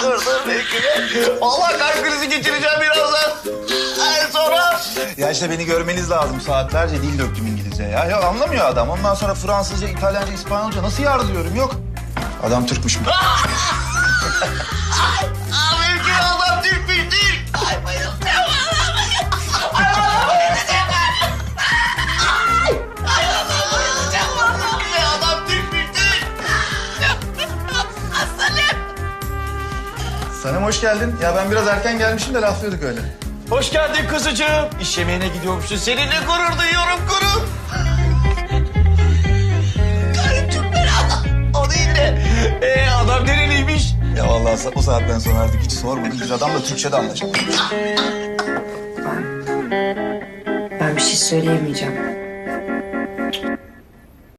Dur bekle. Vallahi kalp krizi geçireceğim birazdan. Sonra... Ya işte beni görmeniz lazım. Saatlerce dil döktüm İngilizce ya. Ya anlamıyor adam. Ondan sonra Fransızca, İtalyanca, İspanyolca nasıl yardırıyorum? Yok. Adam Türkmüş mü? Belki adam Türkmüş değil. Ay bayıldım. Sanem hoş geldin. Ya ben biraz erken gelmişim de laflıyorduk öyle. Hoş geldin kızıcığım. İş yemeğine gidiyormuşsun. Seninle gurur duyuyorum gurur. Gayet Türkmen adam. O değil de. Adam nereliymiş? Ya vallahi o saatten sonra artık hiç sormadım. Biz adamla Türkçe'de anlaşalım. Ben bir şey söyleyemeyeceğim.